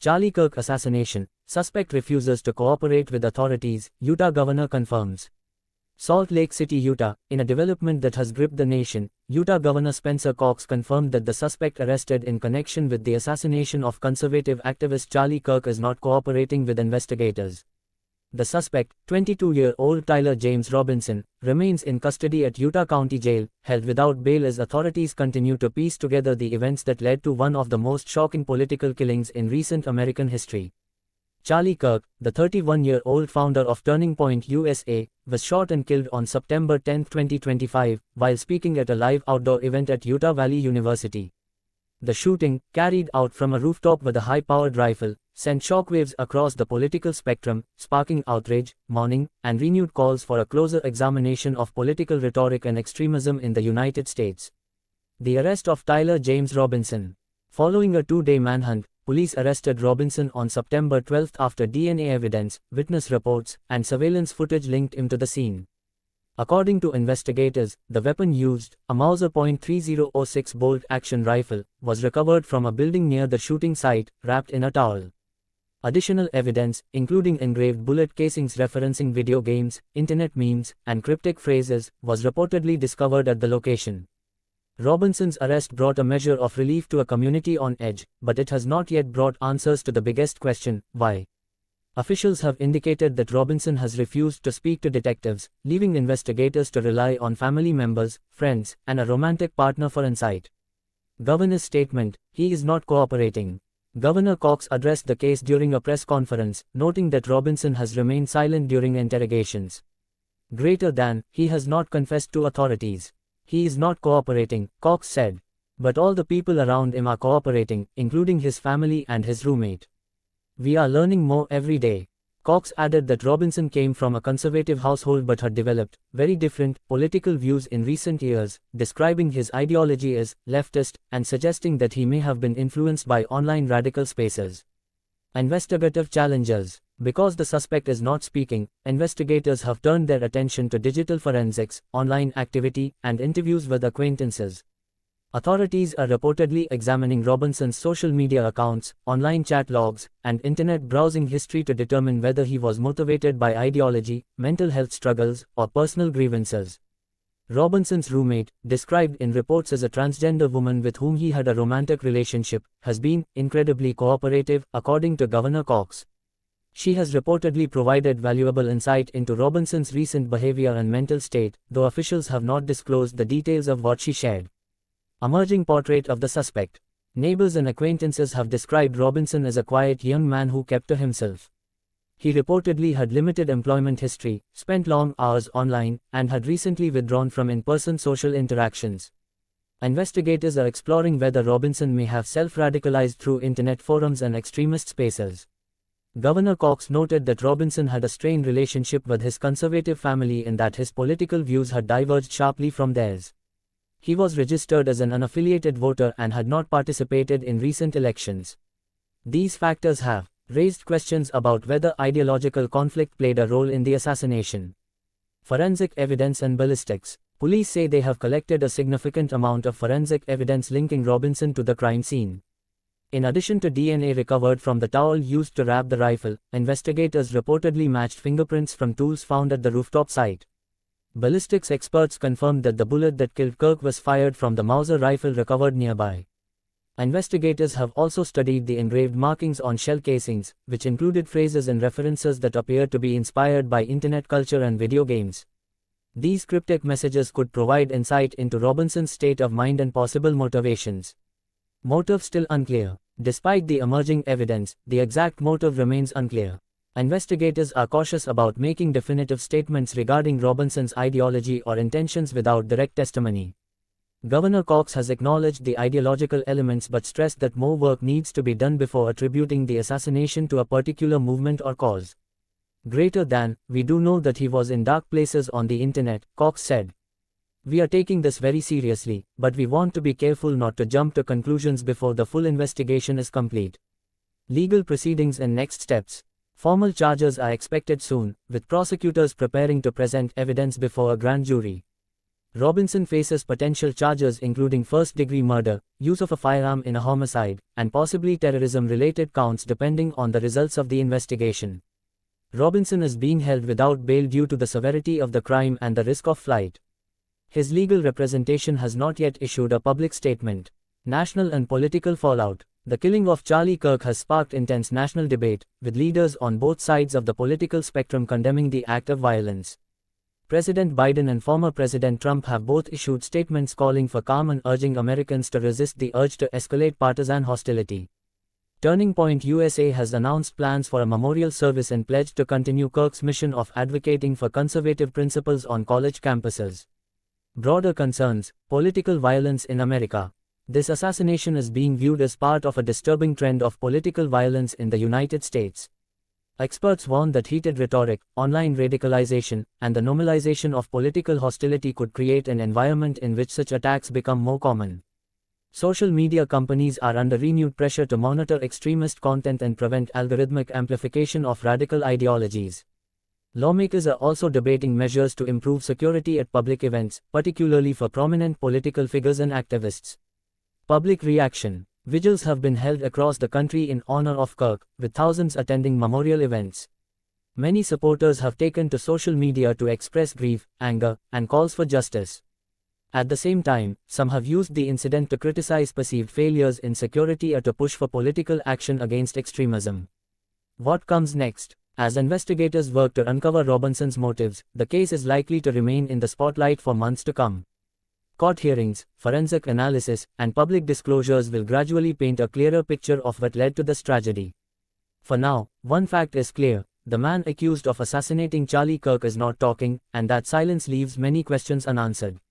Charlie Kirk assassination. Suspect refuses to cooperate with authorities, Utah governor confirms. Salt Lake City, Utah. In a development that has gripped the nation, Utah Governor Spencer Cox confirmed that the suspect arrested in connection with the assassination of conservative activist Charlie Kirk is not cooperating with investigators. The suspect, 22-year-old Tyler James Robinson, remains in custody at Utah County Jail, held without bail as authorities continue to piece together the events that led to one of the most shocking political killings in recent American history. Charlie Kirk, the 31-year-old founder of Turning Point USA, was shot and killed on September 10, 2025, while speaking at a live outdoor event at Utah Valley University. The shooting, carried out from a rooftop with a high-powered rifle, sent shockwaves across the political spectrum, sparking outrage, mourning, and renewed calls for a closer examination of political rhetoric and extremism in the United States. The arrest of Tyler James Robinson. Following a two-day manhunt, police arrested Robinson on September 12 after DNA evidence, witness reports, and surveillance footage linked him to the scene. According to investigators, the weapon used, a Mauser .3006 bolt-action rifle, was recovered from a building near the shooting site, wrapped in a towel. Additional evidence, including engraved bullet casings referencing video games, internet memes, and cryptic phrases, was reportedly discovered at the location. Robinson's arrest brought a measure of relief to a community on edge, but it has not yet brought answers to the biggest question: why? Officials have indicated that Robinson has refused to speak to detectives, leaving investigators to rely on family members, friends, and a romantic partner for insight. Governor's statement: he is not cooperating. Governor Cox addressed the case during a press conference, noting that Robinson has remained silent during interrogations. He has not confessed to authorities. He is not cooperating, Cox said. But all the people around him are cooperating, including his family and his roommate. We are learning more every day. Cox added that Robinson came from a conservative household but had developed very different political views in recent years, describing his ideology as leftist and suggesting that he may have been influenced by online radical spaces. Investigative challenges. Because the suspect is not speaking, investigators have turned their attention to digital forensics, online activity, and interviews with acquaintances. Authorities are reportedly examining Robinson's social media accounts, online chat logs, and internet browsing history to determine whether he was motivated by ideology, mental health struggles, or personal grievances. Robinson's roommate, described in reports as a transgender woman with whom he had a romantic relationship, has been incredibly cooperative, according to Governor Cox. She has reportedly provided valuable insight into Robinson's recent behavior and mental state, though officials have not disclosed the details of what she shared. Emerging portrait of the suspect. Neighbors and acquaintances have described Robinson as a quiet young man who kept to himself. He reportedly had limited employment history, spent long hours online, and had recently withdrawn from in-person social interactions. Investigators are exploring whether Robinson may have self-radicalized through internet forums and extremist spaces. Governor Cox noted that Robinson had a strained relationship with his conservative family and that his political views had diverged sharply from theirs. He was registered as an unaffiliated voter and had not participated in recent elections. These factors have raised questions about whether ideological conflict played a role in the assassination. Forensic evidence and ballistics. Police say they have collected a significant amount of forensic evidence linking Robinson to the crime scene. In addition to DNA recovered from the towel used to wrap the rifle, investigators reportedly matched fingerprints from tools found at the rooftop site. Ballistics experts confirmed that the bullet that killed Kirk was fired from the Mauser rifle recovered nearby. Investigators have also studied the engraved markings on shell casings, which included phrases and references that appear to be inspired by internet culture and video games. These cryptic messages could provide insight into Robinson's state of mind and possible motivations. Motive still unclear. Despite the emerging evidence, the exact motive remains unclear. Investigators are cautious about making definitive statements regarding Robinson's ideology or intentions without direct testimony. Governor Cox has acknowledged the ideological elements but stressed that more work needs to be done before attributing the assassination to a particular movement or cause. We do know that he was in dark places on the internet, Cox said. We are taking this very seriously, but we want to be careful not to jump to conclusions before the full investigation is complete. Legal proceedings and next steps. Formal charges are expected soon, with prosecutors preparing to present evidence before a grand jury. Robinson faces potential charges including first-degree murder, use of a firearm in a homicide, and possibly terrorism-related counts depending on the results of the investigation. Robinson is being held without bail due to the severity of the crime and the risk of flight. His legal representation has not yet issued a public statement. National and political fallout. The killing of Charlie Kirk has sparked intense national debate, with leaders on both sides of the political spectrum condemning the act of violence. President Biden and former President Trump have both issued statements calling for calm and urging Americans to resist the urge to escalate partisan hostility. Turning Point USA has announced plans for a memorial service and pledged to continue Kirk's mission of advocating for conservative principles on college campuses. Broader concerns: political violence in America. This assassination is being viewed as part of a disturbing trend of political violence in the United States. Experts warn that heated rhetoric, online radicalization, and the normalization of political hostility could create an environment in which such attacks become more common. Social media companies are under renewed pressure to monitor extremist content and prevent algorithmic amplification of radical ideologies. Lawmakers are also debating measures to improve security at public events, particularly for prominent political figures and activists. Public reaction. Vigils have been held across the country in honor of Kirk, with thousands attending memorial events. Many supporters have taken to social media to express grief, anger, and calls for justice. At the same time, some have used the incident to criticize perceived failures in security or to push for political action against extremism. What comes next? As investigators work to uncover Robinson's motives, the case is likely to remain in the spotlight for months to come. Court hearings, forensic analysis, and public disclosures will gradually paint a clearer picture of what led to this tragedy. For now, one fact is clear: the man accused of assassinating Charlie Kirk is not talking, and that silence leaves many questions unanswered.